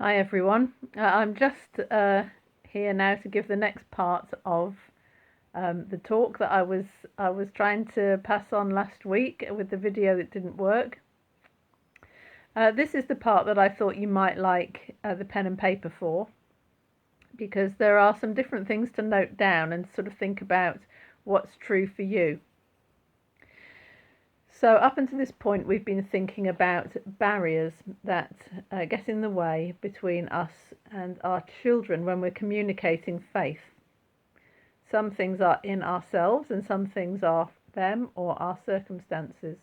Hi everyone. I'm just here now to give the next part of the talk that I was trying to pass on last week with the video that didn't work. This is the part that I thought you might like the pen and paper for, because there are some different things to note down and sort of think about what's true for you. So up until this point, we've been thinking about barriers that get in the way between us and our children when we're communicating faith. Some things are in ourselves and some things are them or our circumstances.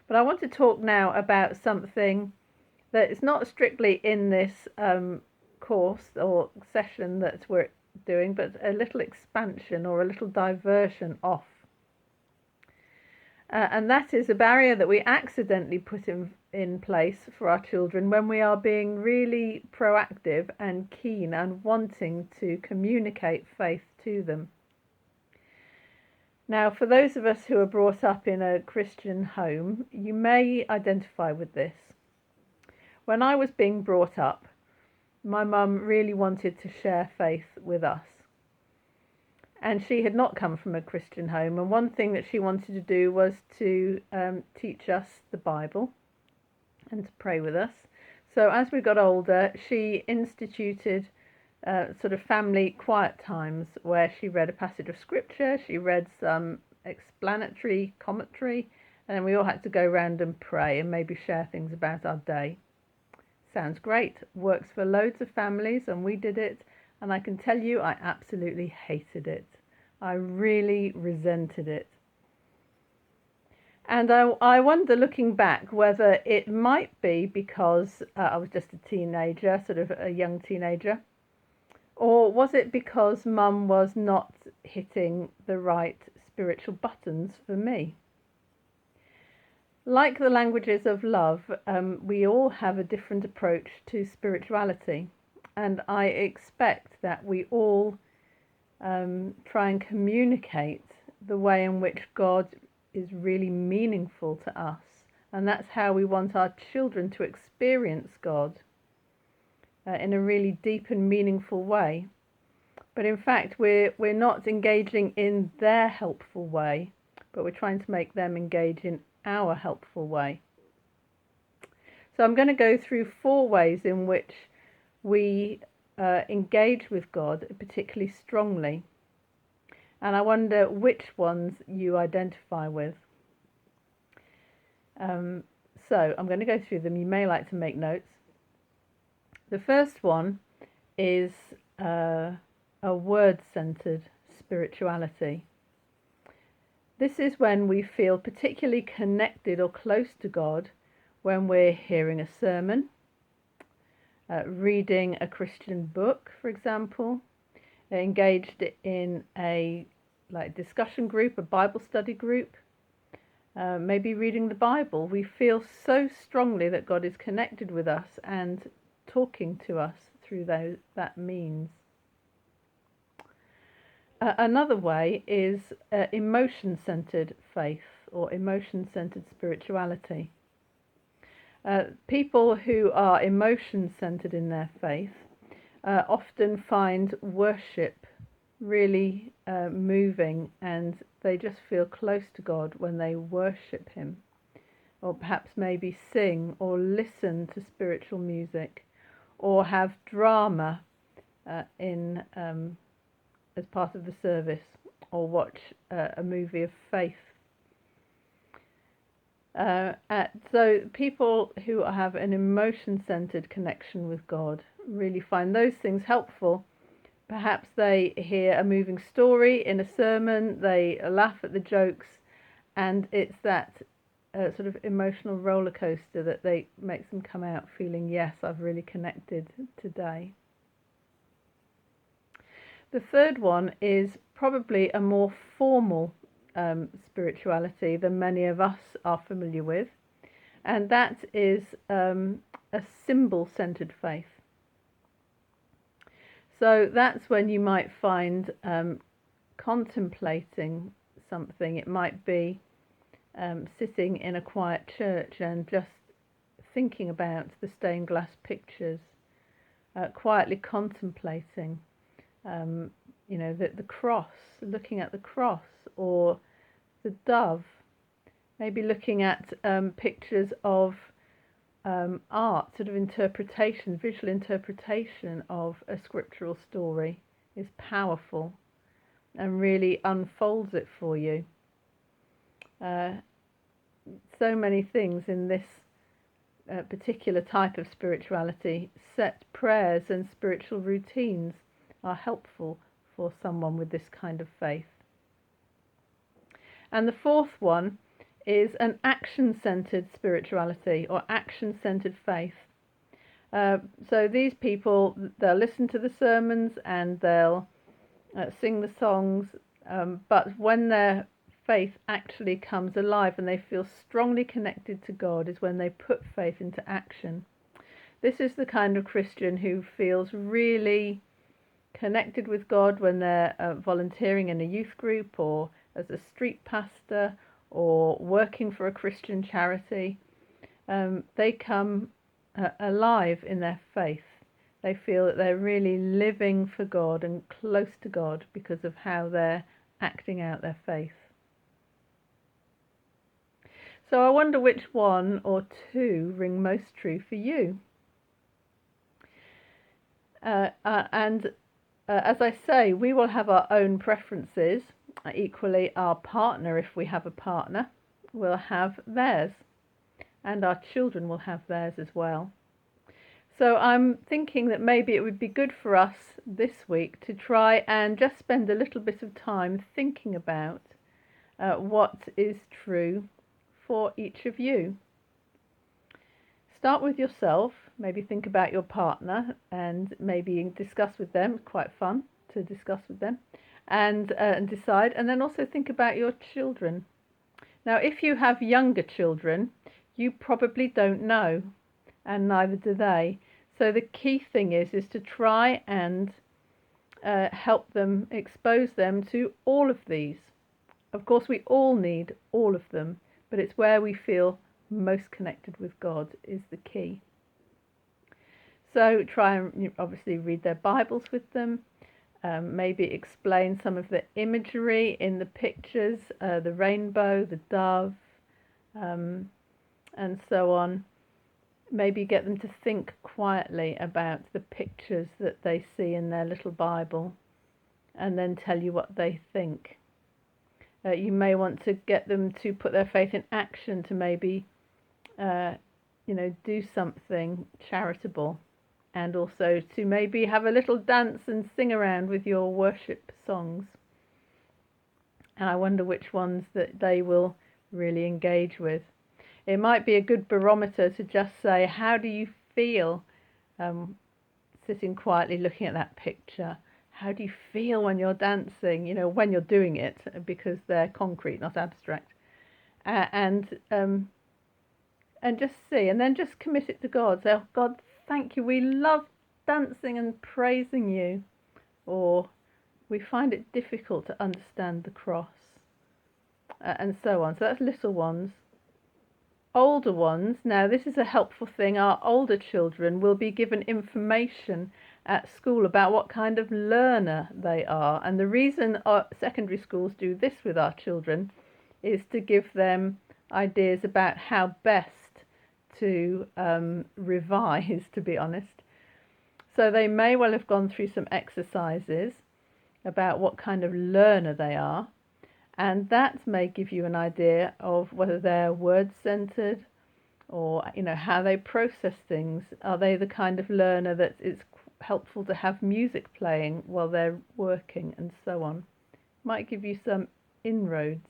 But I want to talk now about something that is not strictly in this course or session that we're doing, but a little expansion or a little diversion off. And that is a barrier that we accidentally put in place for our children when we are being really proactive and keen and wanting to communicate faith to them. Now, for those of us who are brought up in a Christian home, you may identify with this. When I was being brought up, my mum really wanted to share faith with us. And she had not come from a Christian home. And one thing that she wanted to do was to teach us the Bible and to pray with us. So as we got older, she instituted sort of family quiet times where she read a passage of scripture, she read some explanatory commentary, and then we all had to go around and pray and maybe share things about our day. Sounds great. Works for loads of families, and we did it. And I can tell you, I absolutely hated it. I really resented it. And I wonder, looking back, whether it might be because I was just a teenager, sort of a young teenager, or was it because Mum was not hitting the right spiritual buttons for me? Like the languages of love, we all have a different approach to spirituality. And I expect that we all try and communicate the way in which God is really meaningful to us. And that's how we want our children to experience God in a really deep and meaningful way. But in fact, we're not engaging in their helpful way, but we're trying to make them engage in our helpful way. So I'm going to go through 4 ways in which we engage with God particularly strongly. And I wonder which ones you identify with. So I'm going to go through them. You may like to make notes. The first one is a word-centered spirituality. This is when we feel particularly connected or close to God when we're hearing a sermon, reading a Christian book, for example, engaged in a discussion group, a Bible study group, maybe reading the Bible. We feel so strongly that God is connected with us and talking to us through that means. Another way is emotion-centered faith or emotion-centered spirituality. People who are emotion-centered in their faith often find worship really moving, and they just feel close to God when they worship Him, or perhaps maybe sing or listen to spiritual music, or have drama in as part of the service, or watch a movie of faith. So people who have an emotion-centered connection with God really find those things helpful. Perhaps they hear a moving story in a sermon, they laugh at the jokes, and it's that sort of emotional roller coaster that makes them come out feeling, yes, I've really connected today. The third one is probably a more formal spirituality than many of us are familiar with, and that is a symbol-centered faith. So that's when you might find contemplating something. It might be sitting in a quiet church and just thinking about the stained glass pictures, quietly contemplating, the cross, looking at the cross, or the dove, maybe looking at pictures of art, sort of interpretation, visual interpretation of a scriptural story is powerful and really unfolds it for you. So many things in this particular type of spirituality, set prayers and spiritual routines are helpful for someone with this kind of faith. And the fourth one is an action-centered spirituality or action-centered faith. So these people, they'll listen to the sermons and they'll sing the songs, but when their faith actually comes alive and they feel strongly connected to God is when they put faith into action. This is the kind of Christian who feels really connected with God when they're volunteering in a youth group or as a street pastor or working for a Christian charity. They come alive in their faith. They feel that they're really living for God and close to God because of how they're acting out their faith. So I wonder which one or two ring most true for you. And as I say, we will have our own preferences. Equally, our partner, if we have a partner, will have theirs. And our children will have theirs as well. So I'm thinking that maybe it would be good for us this week to try and just spend a little bit of time thinking about what is true for each of you. Start with yourself, maybe think about your partner and maybe discuss with them. It's quite fun to discuss with them and decide, and then also think about your children. Now, if you have younger children, you probably don't know, and neither do they. So the key thing is to try and help them, expose them to all of these. Of course, we all need all of them, but it's where we feel most connected with God is the key. So try and obviously read their Bibles with them, maybe explain some of the imagery in the pictures, the rainbow, the dove, and so on. Maybe get them to think quietly about the pictures that they see in their little Bible and then tell you what they think. You may want to get them to put their faith in action, to maybe, do something charitable, and also to maybe have a little dance and sing around with your worship songs. And I wonder which ones that they will really engage with. It might be a good barometer to just say, how do you feel sitting quietly looking at that picture? How do you feel when you're dancing, when you're doing it, because they're concrete, not abstract. And just see, and then just commit it to God. Say, oh, God, thank you. We love dancing and praising you. Or we find it difficult to understand the cross. And so on. So that's little ones. Older ones, now this is a helpful thing. Our older children will be given information at school about what kind of learner they are. And the reason our secondary schools do this with our children is to give them ideas about how best to revise, to be honest. So they may well have gone through some exercises about what kind of learner they are. And that may give you an idea of whether they're word-centered or, how they process things. Are they the kind of learner that it's helpful to have music playing while they're working and so on? Might give you some inroads.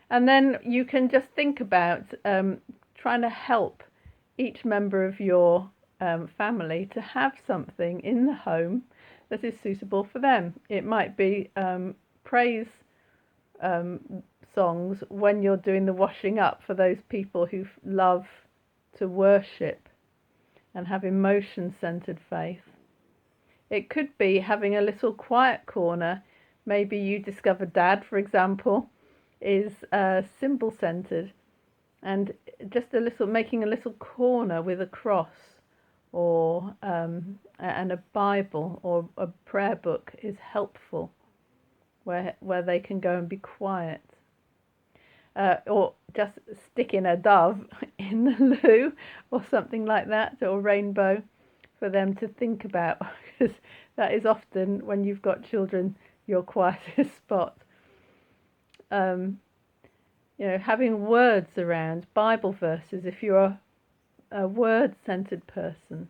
And then you can just think about trying to help each member of your family to have something in the home that is suitable for them. It might be praise songs when you're doing the washing up for those people who love to worship and have emotion-centered faith. It could be having a little quiet corner. Maybe you discover Dad, for example, is symbol-centered, And just making a little corner with a cross or and a Bible or a prayer book is helpful, where they can go and be quiet. Or just sticking a dove in the loo or something like that, or rainbow, for them to think about, because that is often, when you've got children, your quietest spot. Having words around, Bible verses, if you're a word-centered person,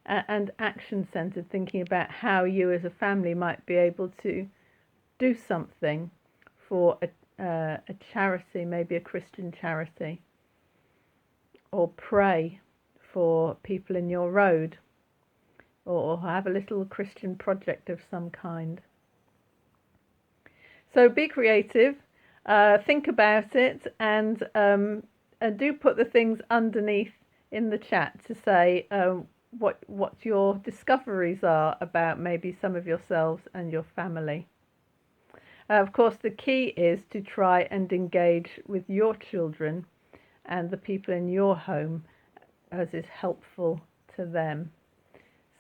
and action-centered, thinking about how you as a family might be able to do something for a charity, maybe a Christian charity, or pray for people in your road, or have a little Christian project of some kind. So be creative, think about it, and do put the things underneath in the chat to say what your discoveries are about maybe some of yourselves and your family. Of course, the key is to try and engage with your children and the people in your home as is helpful to them.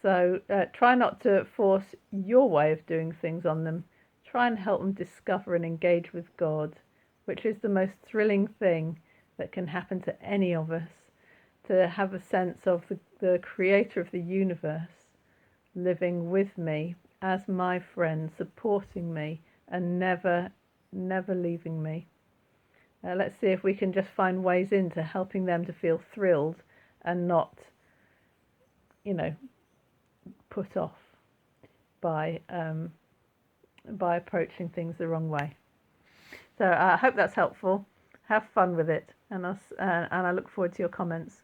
So try not to force your way of doing things on them. Try and help them discover and engage with God, which is the most thrilling thing that can happen to any of us, to have a sense of the creator of the universe living with me as my friend, supporting me and never leaving me. Let's see if we can just find ways into helping them to feel thrilled and not, put off by approaching things the wrong way. So I hope that's helpful. Have fun with it, and I look forward to your comments.